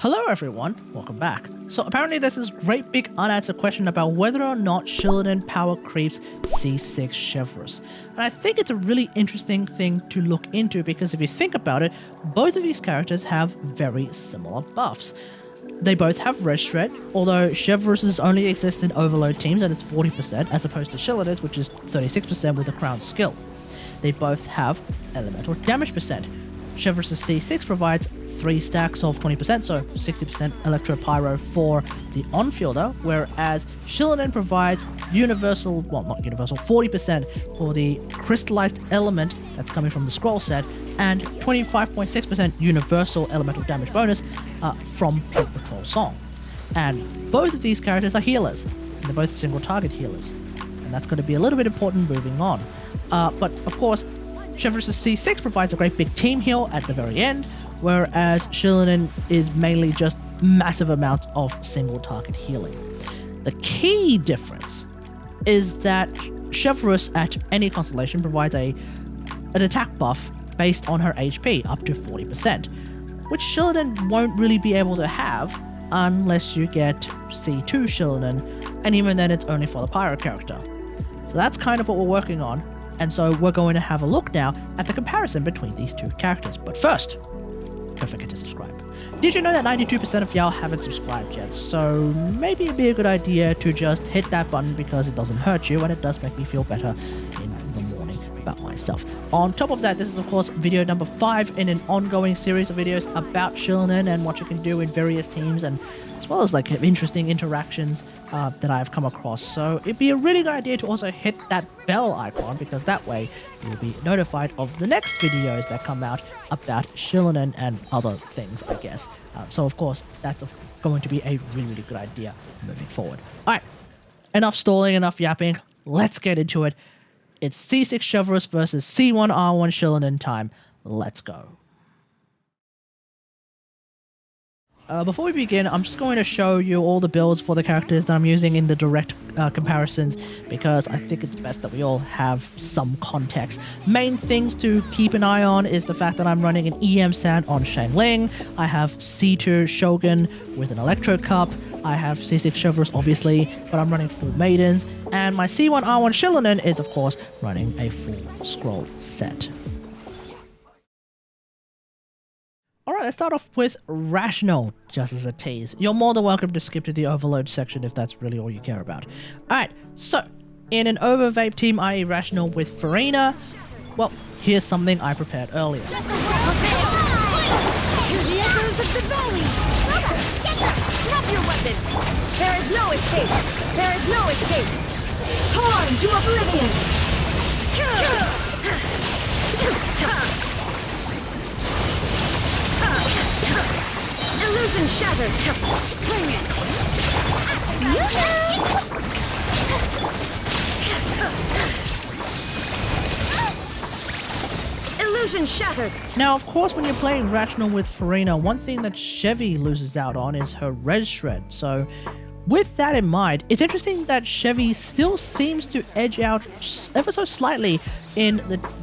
Hello everyone, welcome back. So apparently there's this great big unanswered question about whether or not Xilonen power creeps C6 Chevreuse. And I think it's a really interesting thing to look into because if you think about it, both of these characters have very similar buffs. They both have Red Shred, although Chevreuse's only exists in overload teams and it's 40% as opposed to Xilonen's, which is 36% with a crown skill. They both have elemental damage percent. Chevreuse's C6 provides 3 stacks of 20%, so 60% Electro Pyro for the on-fielder, whereas Xilonen provides universal, well not universal, 40% for the crystallized element that's coming from the scroll set, and 25.6% universal elemental damage bonus from Peak Patrol Song. And both of these characters are healers, and they're both single target healers, and that's going to be a little bit important moving on. But of course, Chevreuse's C6 provides a great big team heal at the very end, whereas Xilonen is mainly just massive amounts of single target healing. The key difference is that Chevreuse at any constellation provides an attack buff based on her HP up to 40%, which Xilonen won't really be able to have unless you get C2 Xilonen, and even then it's only for the Pyro character. So that's kind of what we're working on, and so we're going to have a look now at the comparison between these two characters. But first, don't forget to subscribe. Did you know that 92% of y'all haven't subscribed yet? So maybe it'd be a good idea to just hit that button because it doesn't hurt you and it does make me feel better in the morning about myself. On top of that, this is of course video number 5 in an ongoing series of videos about Xilonen and what you can do in various teams, and as well as like interesting interactions that I've come across. So it'd be a really good idea to also hit that bell icon because that way you'll be notified of the next videos that come out about Xilonen and other things, I guess. So of course, that's going to be a really good idea moving forward. Alright, enough stalling, enough yapping. Let's get into it. It's C6 Chevreuse versus C1R1 Xilonen time. Let's go. Before we begin, I'm just going to show you all the builds for the characters that I'm using in the direct comparisons because I think it's best that we all have some context. Main things to keep an eye on is the fact that I'm running an EM Sand on Xiangling. I have C2 Shogun with an Electro Cup. I have C6 Chevreuse obviously, but I'm running full Maidens. And my C1R1 Xilonen is of course running a full scroll set. Alright, let's start off with Rational, just as a tease. You're more than welcome to skip to the overload section if that's really all you care about. Alright, so, in an OverVape team, i.e. Rational with Furina, well, here's something I prepared earlier. Hear the echoes of the valley! Drop your weapons! There is no escape! There is no escape! Torn to oblivion! Illusion shattered! Spring it! Illusion shattered! Now, of course, when you're playing Rational with Furina, one thing that Chevy loses out on is her Red Shred. So, with that in mind, it's interesting that Chevy still seems to edge out ever so slightly in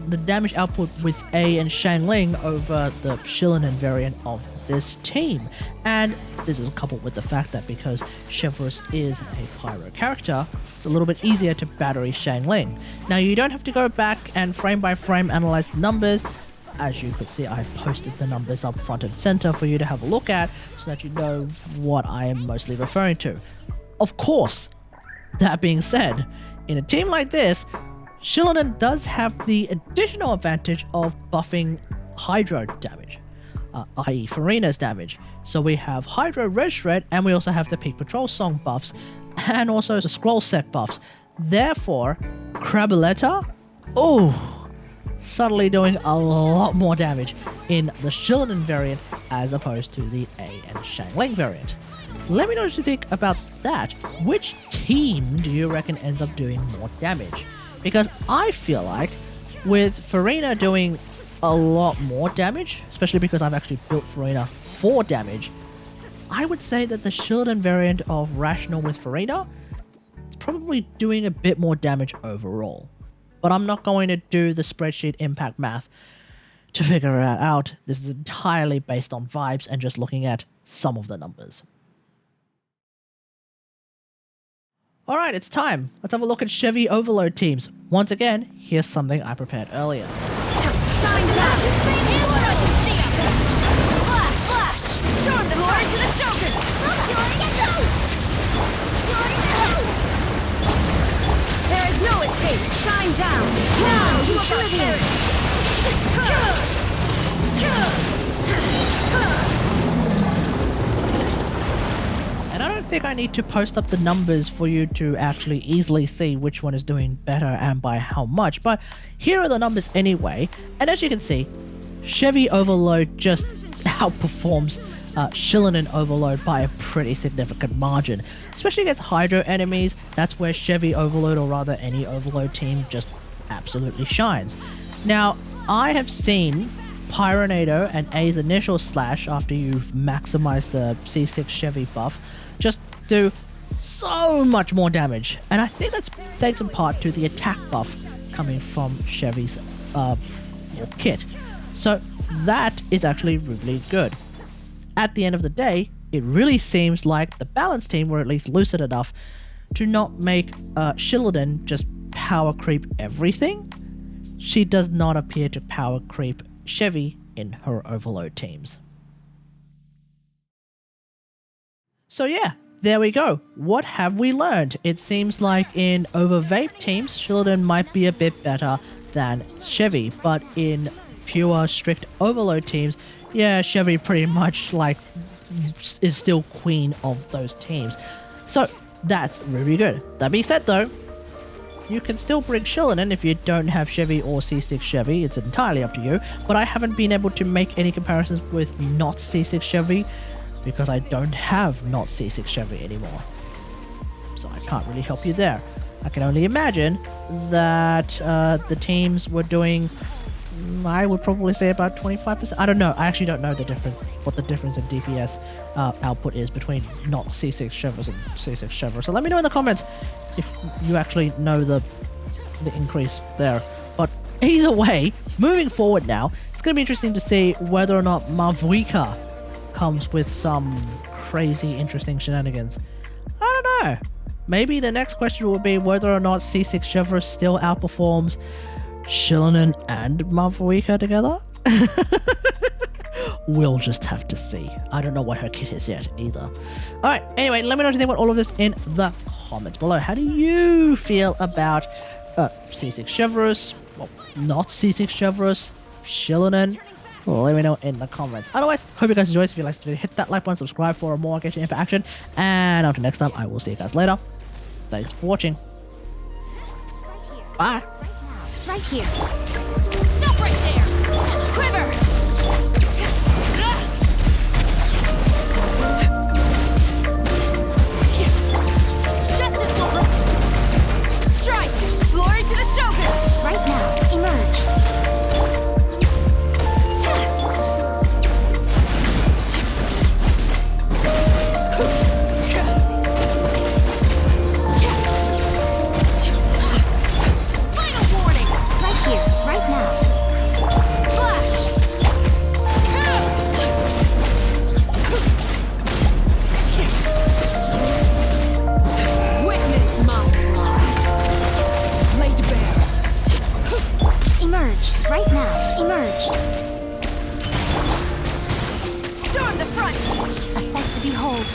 the damage output with A and Xiangling over the Xilonen variant of this team. And this is coupled with the fact that because Chevreuse is a Pyro character, it's a little bit easier to battery Xiangling. Now, you don't have to go back and frame by frame analyze the numbers. As you could see, I've posted the numbers up front and center for you to have a look at so that you know what I am mostly referring to. Of course, that being said, in a team like this, Xilonen does have the additional advantage of buffing Hydro damage, i.e. Furina's damage. So we have Hydro Red Shred, and we also have the Peak Patrol Song buffs, and also the Scroll Set buffs. Therefore, Crabaletta, suddenly doing a lot more damage in the Xilonen variant as opposed to the A and Xiangling variant. Let me know what you think about that. Which team do you reckon ends up doing more damage? Because I feel like with Furina doing a lot more damage, especially because I've actually built Furina for damage, I would say that the Xilonen variant of Rational with Furina is probably doing a bit more damage overall. But I'm not going to do the spreadsheet impact math to figure it out. This is entirely based on vibes and just looking at some of the numbers. Alright, it's time. Let's have a look at Chevy Overload teams. Once again, here's something I prepared earlier. Shine down! Flash! Flash! Storm the glory to the Shogun! There is no escape! Shine down! Now to oblivion! And I don't think I need to post up the numbers for you to actually easily see which one is doing better and by how much, but here are the numbers anyway. And as you can see, Chevy Overload just outperforms Xilonen Overload by a pretty significant margin. Especially against Hydro enemies, that's where Chevy Overload, or rather any Overload team, just absolutely shines. Now, I have seen Pyronado and A's initial slash after you've maximized the C6 Chevy buff just do so much more damage, and I think that's thanks in part to the attack buff coming from Chevy's kit. So that is actually really good. At the end of the day, it really seems like the balance team were at least lucid enough to not make Xilonen just power creep everything. She does not appear to power creep Chevy in her Overload teams. So yeah, there we go. What have we learned? It seems like in OverVape teams, Xilonen might be a bit better than Chevy, but in pure strict Overload teams, yeah, Chevy pretty much like is still queen of those teams. So that's really good. That being said though, you can still bring Xilonen if you don't have Chevy or C6 Chevy. It's entirely up to you. But I haven't been able to make any comparisons with not C6 Chevy because I don't have not C6 Chevy anymore. So I can't really help you there. I can only imagine that the teams were doing, I would probably say about 25%. I don't know. I actually don't know the difference, what the difference in DPS output is between not C6 Chevreuse and C6 Chevreuse. So let me know in the comments if you actually know the increase there. But either way, moving forward now, it's going to be interesting to see whether or not Mavwika comes with some crazy interesting shenanigans. I don't know. Maybe the next question will be whether or not C6 Chevreuse still outperforms Xilonen and Mavwika together? We'll just have to see. I don't know what her kit is yet either. Alright, anyway, let me know what you think about all of this in the comments below. How do you feel about C6 Chevreuse? Well, not C6 Chevreuse, Xilonen? Let me know in the comments. Otherwise, hope you guys enjoyed. If you liked this video, hit that like button, subscribe for more Genshin Impact action. And until next time, I will see you guys later. Thanks for watching. Bye. Right here. Stop right there! Quiver! Justice will... Strike! Glory to the Shogun! Right now, emerge! Right now, emerge. Storm the front! A sight to behold.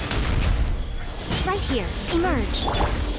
Right here, emerge.